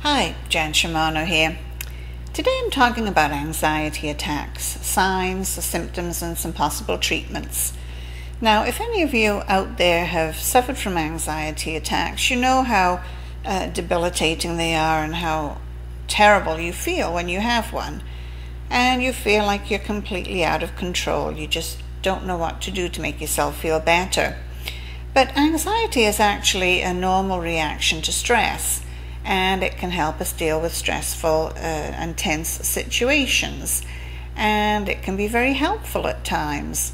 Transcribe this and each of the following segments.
Hi, Jan Shimano here. Today I'm talking about anxiety attacks, signs, symptoms, and some possible treatments. Now, if any of you out there have suffered from anxiety attacks, you know how debilitating they are and how terrible you feel when you have one. And you feel like you're completely out of control. You just don't know what to do to make yourself feel better. But anxiety is actually a normal reaction to stress, and it can help us deal with stressful and tense situations, and it can be very helpful at times.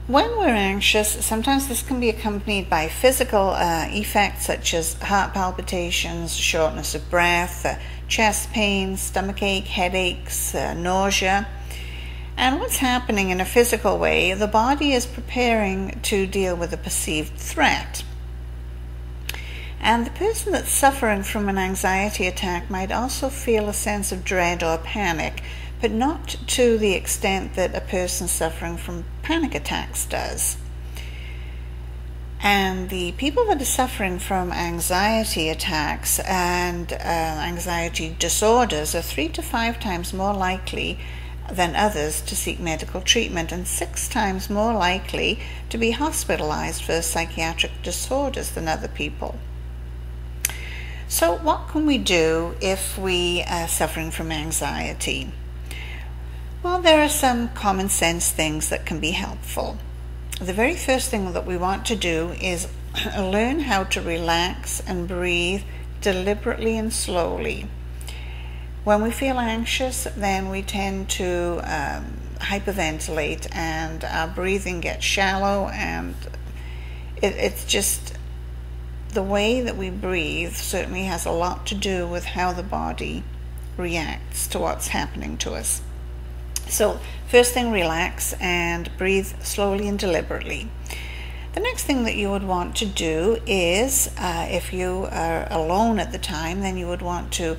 When we're anxious, sometimes this can be accompanied by physical effects such as heart palpitations, shortness of breath, chest pain, stomachache, headaches, nausea. And what's happening in a physical way, the body is preparing to deal with a perceived threat. And the person that's suffering from an anxiety attack might also feel a sense of dread or panic, but not to the extent that a person suffering from panic attacks does. And the people that are suffering from anxiety attacks and anxiety disorders are 3 to 5 times more likely than others to seek medical treatment, and 6 times more likely to be hospitalized for psychiatric disorders than other people. So what can we do if we are suffering from anxiety? Well, there are some common sense things that can be helpful. The very first thing that we want to do is learn how to relax and breathe deliberately and slowly. When we feel anxious, then we tend to hyperventilate, and our breathing gets shallow, and it's just the way that we breathe certainly has a lot to do with how the body reacts to what's happening to us. So first thing, relax and breathe slowly and deliberately. The next thing that you would want to do is, if you are alone at the time, then you would want to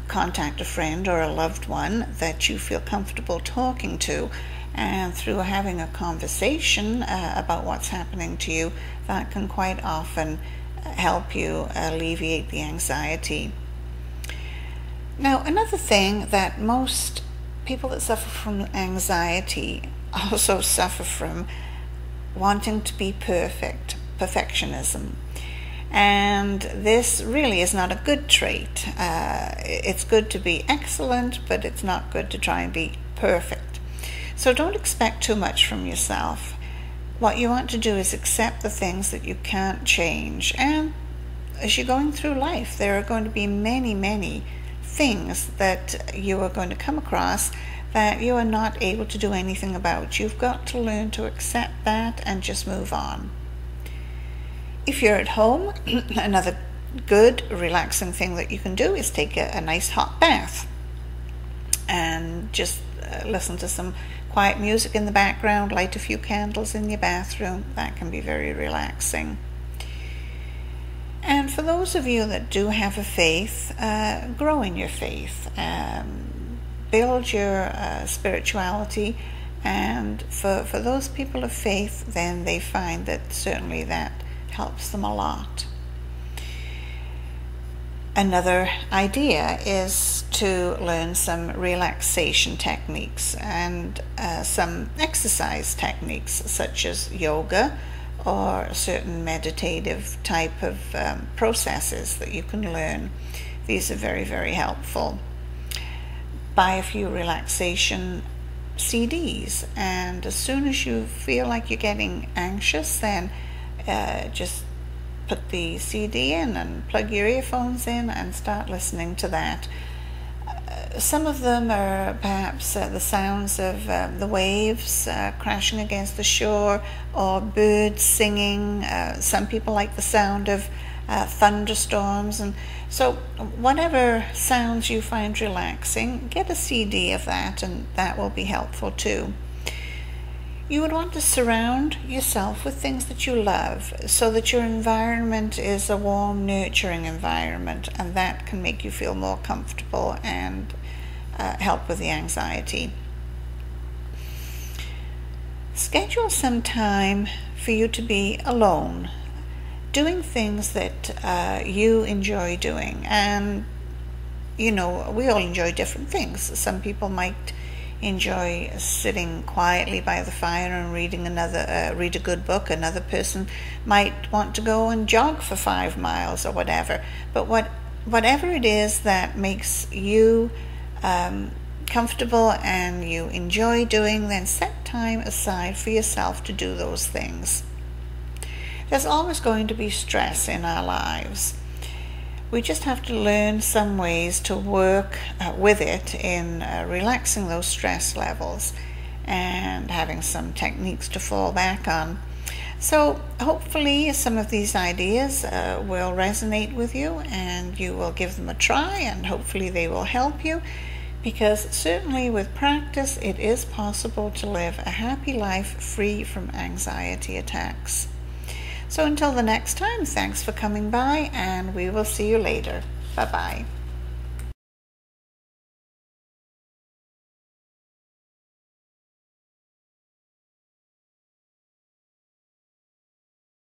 contact a friend or a loved one that you feel comfortable talking to, and through having a conversation about what's happening to you, that can quite often help you alleviate the anxiety. Now, another thing that most people that suffer from anxiety also suffer from wanting to be perfect, perfectionism. And this really is not a good trait. It's good to be excellent, but it's not good to try and be perfect. So don't expect too much from yourself. What you want to do is accept the things that you can't change. And as you're going through life, there are going to be many things that you are going to come across that you are not able to do anything about. You've got to learn to accept that and just move on. If you're at home, another good relaxing thing that you can do is take a nice hot bath and just listen to some quiet music in the background, light a few candles in your bathroom. That can be very relaxing. And for those of you that do have a faith, grow in your faith, build your spirituality, and for those people of faith, then they find that certainly that helps them a lot. Another idea is to learn some relaxation techniques and some exercise techniques such as yoga or certain meditative type of processes that you can learn. These are very helpful. Buy a few relaxation CDs, and as soon as you feel like you're getting anxious, then just put the CD in and plug your earphones in and start listening to that. Some of them are perhaps the sounds of the waves crashing against the shore, or birds singing. Some people like the sound of thunderstorms, and so whatever sounds you find relaxing, get a CD of that, and that will be helpful too. You would want to surround yourself with things that you love, so that your environment is a warm, nurturing environment, and that can make you feel more comfortable and help with the anxiety. Schedule some time for you to be alone. doing things that you enjoy doing. And we all enjoy different things. Some people might enjoy sitting quietly by the fire and read a good book. Another person might want to go and jog for 5 miles or whatever. But whatever it is that makes you comfortable and you enjoy doing, then set time aside for yourself to do those things. There's always going to be stress in our lives. We just have to learn some ways to work with it in relaxing those stress levels and having some techniques to fall back on. So hopefully some of these ideas will resonate with you, and you will give them a try, and hopefully they will help you, because certainly with practice it is possible to live a happy life free from anxiety attacks. So until the next time, thanks for coming by, and we will see you later. Bye-bye.